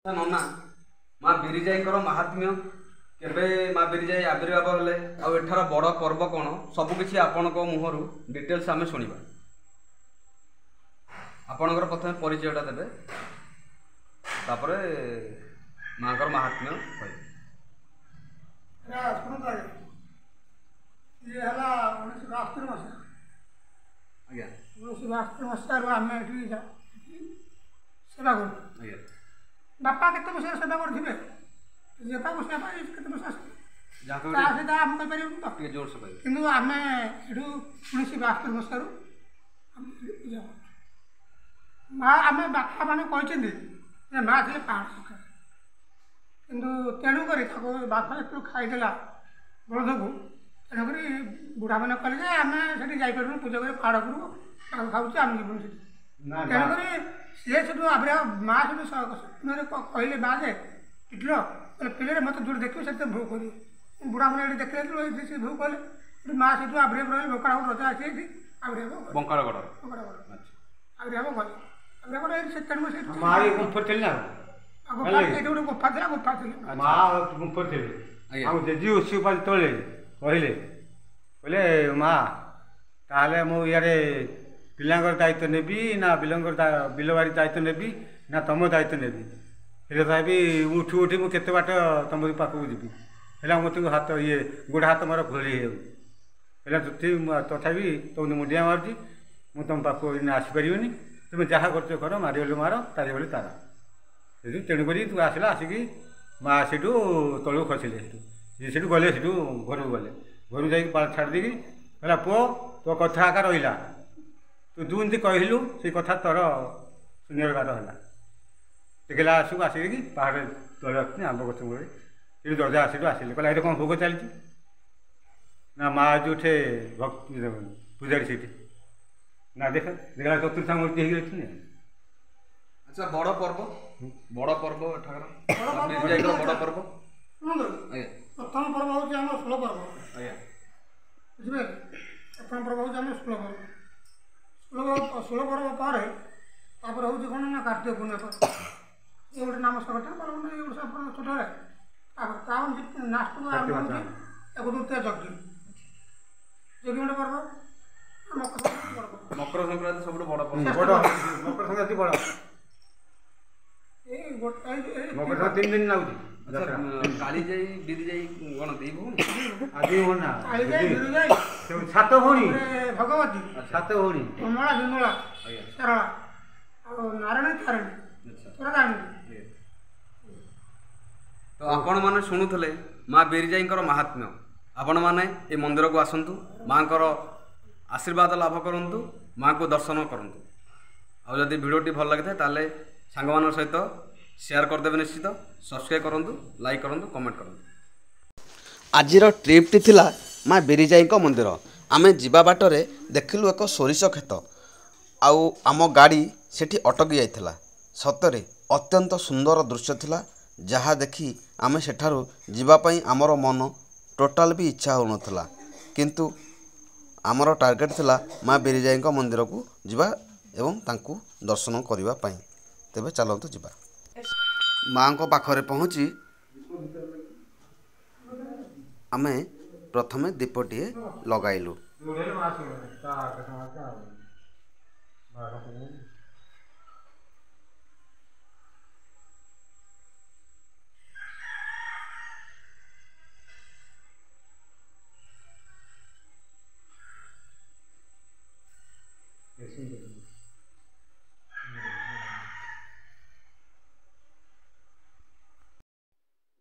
नना माँ बिरिजाई महात्म्य केबे माँ बिरिजाई आविर्भाव हेले आठार बड़ पर्व कौन सबकि आपण मुहर डिटेल्स आम शुणा आपणकर प्रथम परिचयटा देवे तापर माँ महात्म्य सेवा कर बापा केते वर्ष सेवा करथिबे जेता वर्ष बापा केते वर्ष सहित आम कहीपर तो जोर से कि आम एठू 1972 मसीह माँ आम बापा मैंने कहते माँ थे पहाड़ सखा कि तेणुक बापा जो खाईदेला बलद को तेणुक बुढ़ा मैंने कहले आम से जापर पूजा कर पहाड़ करूँ खाऊ आम जीवन से तेणुक सी से माँ से कहले माँ जे टिटल पिले मत जो देखिए से भोग कर बुढ़ा मैंने देखते से भोग कले माँ से आविर्भाव रही भोकाड़ रजा आसी आविर्भाव बंकाड़गढ़ आविर्भाव गले आविर्भाव से गोटे गुफा था गुफा थी जेजी ओसीपा जो कहले कहले माँ ताले मु यारे पिलांकर दायित्व नेबी ना बिलबाड़ी दायित्व नेबी ना तुम दायित्व नेबी हेल्ले तथापि उठी उठी मुझे केते बाट तुम पाखक जी है मत हाथ ये गोड़ हाथ मोर घोली हो तथापि तुम मुंडिया मारुची मुझे तुम पाखक आसपारे तुम जहाँ कर मारे मार तारी बोली तार तेणुक तू आसला आसिक माँ से तलू खसले से गले से घर को गले घर जा छाड़ दी कहला पुओ तो कथा आकार रहा तू जो कहलु से कथा तोर शून्यकार है देखला आसू आसिक पहाड़ तले रखनी आंब गच मूल ये दरजा आस आसिले कहला ये कौन भोग चलती ना माँ जो भक्ति पूजारी से ना देखा चतुर्था मूर्ति हो अच्छा बड़ पर्व बड़ पर्व बड़ पर्व प्रथम पर्व हूँ आम षोल पर्व बुझे प्रथम पर्व हूँ आम षोल पर्व षोल पर्व पर हूँ कौन ना कार्तिक पूर्णिमा पर ये गोटे नाम संगठन पर ये छोटे लास्ट को आरंभ होती एक द्वितीय यज्ञ यज्ञ गोटे पर्व मकर संक्रांति सब बड़ पर्व मकर संक्रांति बड़ मकर 3 दिन लगुच काली जाई बिरी जाई कौन दी भूमि आदि होना सात भौणी भगवती सात भौणी कमला विमला सरला नारायण तारिणी तारिणी तो आपण मैंने शुणुले माँ बिरिजाई महात्म्य आपण मैंने ये मंदिर को आसतु माँ आशीर्वाद लाभ करूँ माँ को दर्शन करूँ आदि भिडियोटी भल लगी था सांग मान सहित शेयर करदेवे निश्चित सब्सक्राइब करूँ लाइक करूँ कमेंट करूँ आजिर ट्रिप्टी थिला माँ बिरिजाई मंदिर आमे जीवा बाटरे देखिलु एक सोरिष खेत आउ आम गाड़ी सेठी अटकी जाइथिला सतरे अत्यंत सुंदर दृश्य थिला जहाँ देखि आमे सेठारु जीवा पई आमर मन टोटाल भी इच्छा होनथला किंतु आमर टार्गेट थिला माँ बिरिजाई मंदिर को जीवा एवं तांकु दर्शन करबा पई तेबे चलंतु जीवा माँ को पाखरे पहुँची आमे प्रथमे दीपटीए लगाइलु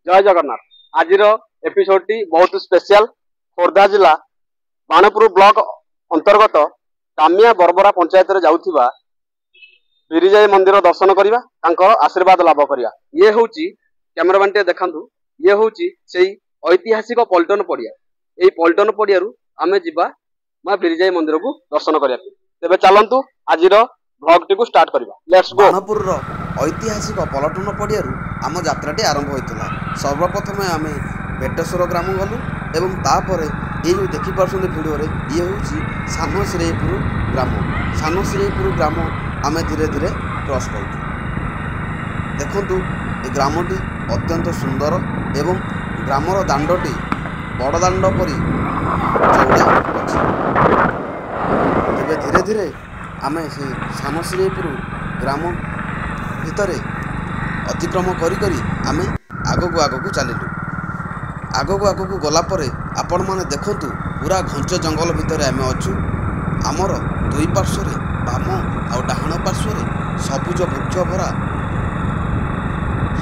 जय जगन्नाथ आज एपिसोड टी बहुत स्पेशल खोर्धा जिला बाणपुर ब्लॉक अंतर्गत कामिया बरबरा पंचायत रे जाउथिबा बिरिजाई मंदिर दर्शन करिबा तांकर आशीर्वाद लाभ करिया ये होची कैमरामैन टे देखंतु ये होची सेही ऐतिहासिक पल्टन पड़िया एई पल्टन पड़ियारु आमे जिबा मां बिरिजाई मंदिर को दर्शन करिया तेबे चलंतु आजिर ब्लॉग टी को स्टार्ट करिबा लेट्स गो बाणपुर रो ऐतिहासिक पलटन पड़ियारु आम यात्राटी आरंभ होइतिला सर्वप्रथम आमे बेटेश्वर ग्राम गलु एवं तापर ये जो देखिपुर भिडियो ये हूँ सान श्रीपुर ग्राम आम धीरे धीरे क्रॉस कर देखु ଏ ଗ୍ରାମଟି ଅତ୍ୟନ୍ତ ସୁନ୍ଦର ଏବଂ ଗ୍ରାମର ଦାଣ୍ଡଟି ବଡ଼ ଦାଣ୍ଡ ପରି ଚଉଡ଼ା ଅଛି। ତେବେ ଧୀରେ ଧୀରେ ଆମେ ସେ ସାନ ଶ୍ରୀପୁର ଗ୍ରାମ ଭିତରେ ଅତିକ୍ରମ କରି କରି ଆମେ ଆଗକୁ ଚାଲିଲୁ। ଆଗକୁ ଗଲା ପରେ ଆପଣମାନେ ଦେଖନ୍ତୁ ପୁରା ଘଞ୍ଚ ଜଙ୍ଗଲ ଭିତରେ ଆମେ ଅଛୁ। ଆମର ଦୁଇ ପାର୍ଶ୍ୱରେ ବାମ ଆଉ ଡାହାଣ ପାର୍ଶ୍ୱରେ ସବୁଜ ବୃକ୍ଷ ଭରା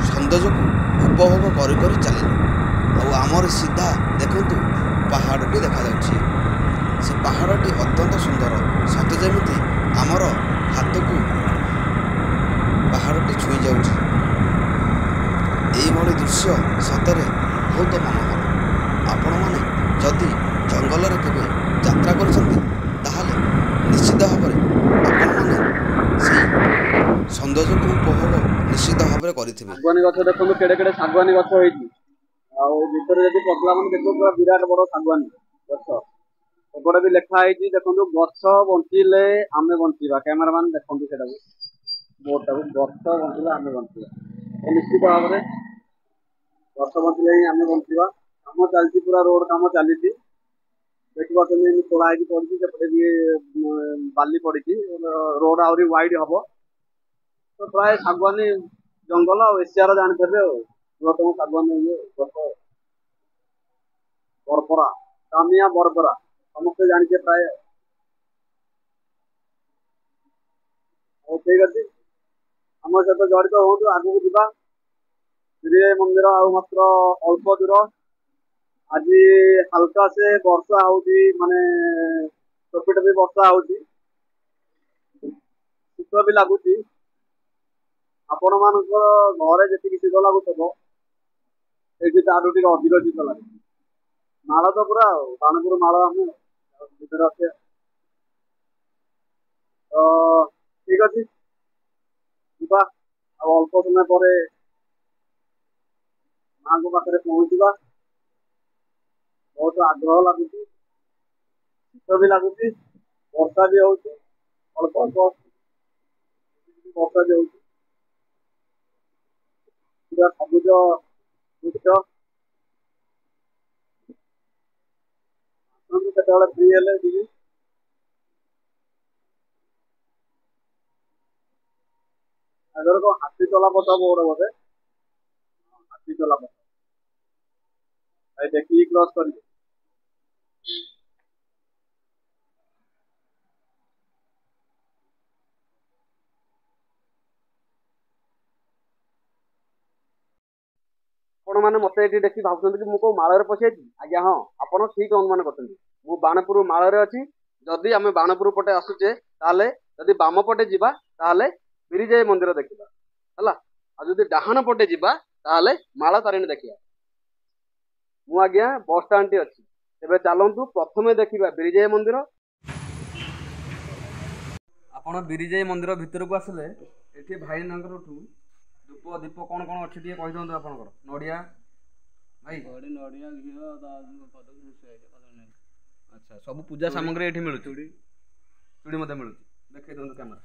ସୌନ୍ଦର୍ଯ୍ୟକୁ ଉପଭୋଗ କରି କରି ଚାଲିଲୁ। ଆଉ ଆମର ସିଧା ଦେଖନ୍ତୁ ପାହାଡ଼ଟି ଦେଖାଯାଉଛି। ସେ ପାହାଡ଼ଟି ଅତ୍ୟନ୍ତ ସୁନ୍ଦର, ସତେ ଯେମିତି ଆମର ହାତକୁ ପାହାଡ଼ଟି ଛୁଇଁ ଯାଉଛି। ଏଇଭଳି ଦୃଶ୍ୟ ସତରେ ବହୁତ ମନୋହର। ଆପଣମାନେ ଯଦି ଜଙ୍ଗଲରେ କେବେ ଯାତ୍ରା କରିଛନ୍ତି ତାହେଲେ ନିଶ୍ଚିତ ଭାବରେ ଆପଣମାନେ ସେଇ ସୌନ୍ଦର୍ଯ୍ୟକୁ ଉପଭୋଗ ନିଶ୍ଚିତ ଭାବରେ କରିଥିବେ। ଶାଗୁଆନୀ ଗଛ ଦେଖନ୍ତୁ କେଡ଼େ କେଡ଼େ ଶାଗୁଆନୀ ଗଛ ହେଇଛି। ଆଉ ଭିତରେ ଯଦି ପଶିଲା ମାନେ ଦେଖିବ ପୁରା ବିରାଟ ବଡ଼ ଶାଗୁଆନୀ ଗଛ। ଏପଟେ ବି ଲେଖା ହେଇଛି ଦେଖନ୍ତୁ, ଗଛ ବଞ୍ଚିଲେ ଆମେ ବଞ୍ଚିବା। କ୍ୟାମେରାମ୍ୟାନ୍ ଦେଖନ୍ତୁ ସେଟାକୁ, ବୋର୍ଡଟାକୁ, ଗଛ ବଞ୍ଚିଲେ ଆମେ ବଞ୍ଚିବା। ନିଶ୍ଚିତ ଭାବରେ ଗଛ ବଞ୍ଚିଲେ ହିଁ ଆମେ ବଞ୍ଚିବା। କାମ ଚାଲିଛି, ପୁରା ରୋଡ କାମ ଚାଲିଛି। ଦେଖିପାରୁଛନ୍ତି ତୋଳା ହେଇକି ପଡ଼ିଛି, ସେପଟେ ବି ବାଲି ପଡ଼ିଛି। ରୋଡ ଆହୁରି ୱାଇଡ୍ ହବ। ତ ପ୍ରାୟ ଶାଗୁଆନୀ ଜଙ୍ଗଲ ଆଉ ଏସିଆର ଜାଣିଥିବେ ଆଉ ବୃହତ୍ତମ ଶାଗୁଆନୀ ଇଏ ଗଛ ବରପରା, କାମିଆ ବରପରା ସମସ୍ତେ ଜାଣିଛେ ପ୍ରାୟ। ହଉ ଠିକ ଅଛି, ଆମ ସହିତ ଜଡ଼ିତ ହୁଅନ୍ତୁ, ଆଗକୁ ଯିବା। ବିରିଜାଇ ମନ୍ଦିର ଆଉ ମାତ୍ର ଅଳ୍ପ ଦୂର। ଆଜି ହାଲକା ସେ ବର୍ଷା ହଉଛି, ମାନେ ଟୋପି ଟୋପି ବର୍ଷା ହଉଛି, ଶୀତ ବି ଲାଗୁଛି। ଆପଣ ମାନଙ୍କର ଘରେ ଯେତିକି ଶୀତ ଲାଗୁଥିବ ଏଠି ତାଠୁ ଟିକେ ଅଧିକ ଶୀତ ଲାଗୁଛି। ମାଳ ତ ପୁରା ଆଉ ବାଣପୁର ମାଳ ଆମେ ଭିତରେ ଅଛେ। ତ ଠିକ ଅଛି, ଯିବା। ଆଉ ଅଳ୍ପ ସମୟ ପରେ ମାଙ୍କ ପାଖରେ ପହଞ୍ଚିବା। ବହୁତ ଆଗ୍ରହ ଲାଗୁଛି, ଶୀତ ବି ଲାଗୁଛି, ବର୍ଷା ବି ହଉଛି, ଅଳ୍ପ ଅଳ୍ପ ବର୍ଷା ବି ହଉଛି। ପୁରା ସବୁଜ ଦୃଶ୍ୟ। କେତେବେଳେ ଫ୍ରି ହେଲେ ଯିବି। ଆଗର କଣ ହାତୀ ଚଲା ପଥ ବୋର୍ଡ ବୋଧେ, ହାତୀ ଚଲା ପଥ ଦେଖିକି କ୍ରସ୍ କରିବି। ଆପଣମାନେ ମତେ ଏଠି ଦେଖି ଭାବୁଛନ୍ତି କି ମୁଁ କୋଉ ମାଳରେ ପଶିଯାଇଛି? ଆଜ୍ଞା ହଁ, ଆପଣ ଠିକ ଅନୁମାନ କରୁଛନ୍ତି। ମୁଁ ବାଣପୁର ମାଳରେ ଅଛି। ଯଦି ଆମେ ବାଣପୁର ପଟେ ଆସୁଛେ ତାହେଲେ ଯଦି ବାମ ପଟେ ଯିବା ତାହେଲେ ବିରିଜାଇ ମନ୍ଦିର ଦେଖିବା ହେଲା। ଆଉ ଯଦି ଡାହାଣ ପଟେ ଯିବା ତାହେଲେ ମାଳ ତାରିଣୀ ଦେଖିବା। ମୁଁ ଆଜ୍ଞା ବସ୍ ଷ୍ଟାଣ୍ଡଟି ଅଛି। ତେବେ ଚାଲନ୍ତୁ ପ୍ରଥମେ ଦେଖିବା ବିରିଜାଇ ମନ୍ଦିର। ଆପଣ ବିରିଜାଇ ମନ୍ଦିର ଭିତରକୁ ଆସିଲେ ଏଠି ଭାଇନାଙ୍କରଠୁ ଧୂପ ଦୀପ କ'ଣ କ'ଣ ଅଛି ଟିକେ କହିଦିଅନ୍ତୁ ଆପଣଙ୍କର। ନଡ଼ିଆ ଭାଇ, ନଡ଼ିଆ ଘିଅ, ଆଚ୍ଛା, ସବୁ ପୂଜା ସାମଗ୍ରୀ ଏଠି ମିଳୁଛି। ଚୁଡ଼ି ମଧ୍ୟ ମିଳୁଛି। ଦେଖେଇ ଦିଅନ୍ତୁ କ୍ୟାମେରା।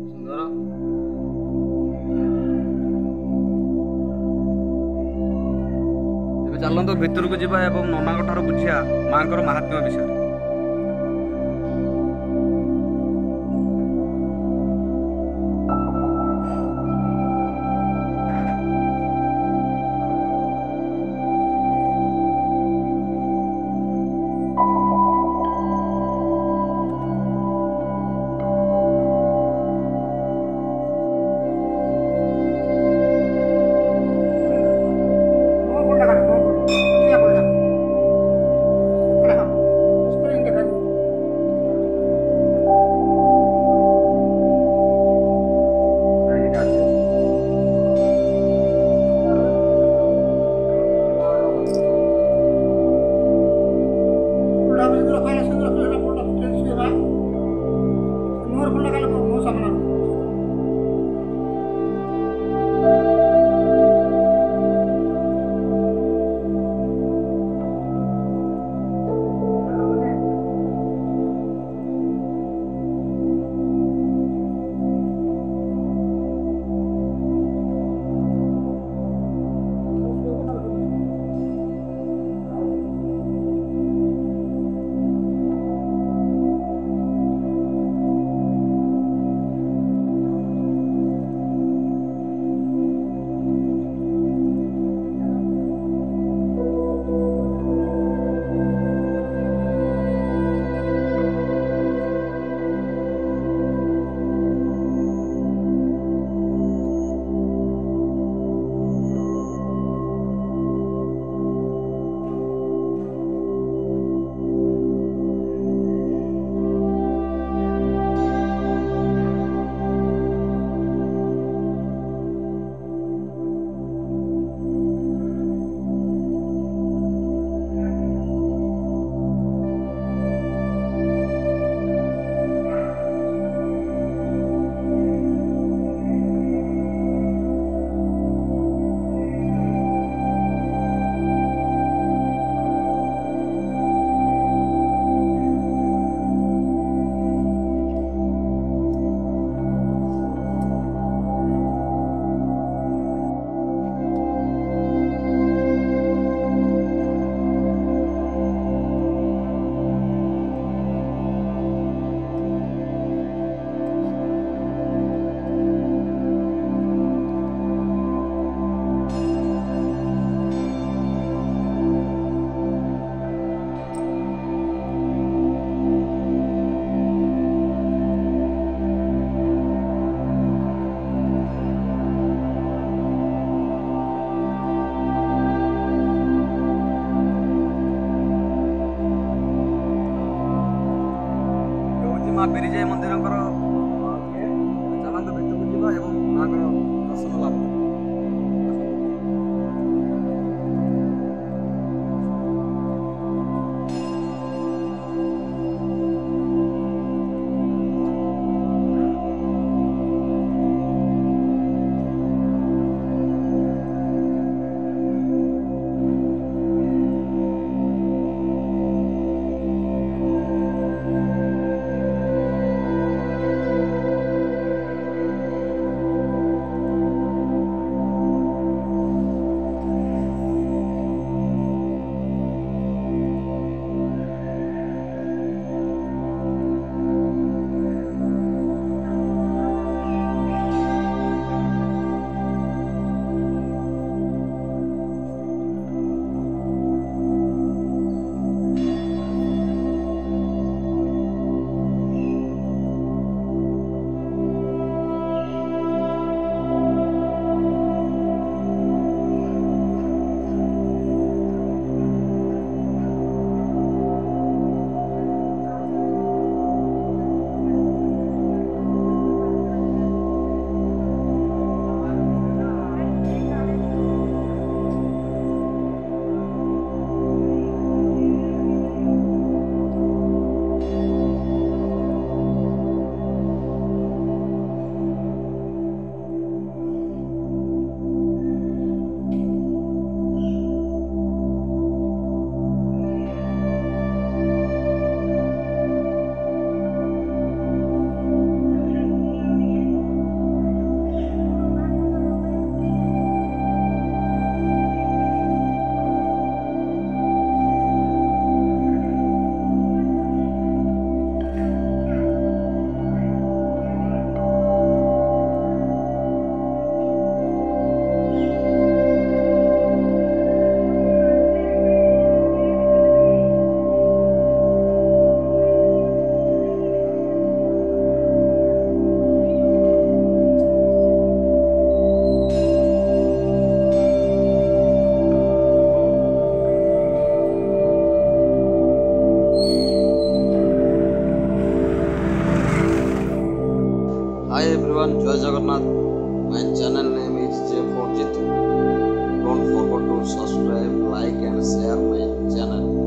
ସୁନ୍ଦର। ଏବେ ଚାଲନ୍ତୁ ଭିତରକୁ ଯିବା ଏବଂ ନନାଙ୍କ ଠାରୁ ବୁଝିବା ମାଙ୍କର ମାହାତ୍ମ୍ୟ ବିଷୟରେ। ମା ବିରିଜାଇ ମନ୍ଦିରଙ୍କର ଚାଲନ୍ତୁ ଭିତରକୁ ଯିବା ଏବଂ ମାଙ୍କର ଦର୍ଶନ ଲାଭ କରିବା। Hi everyone, Jai Jagannath. My channel name is J4 Jitu. Don't forget to subscribe, like and share my channel.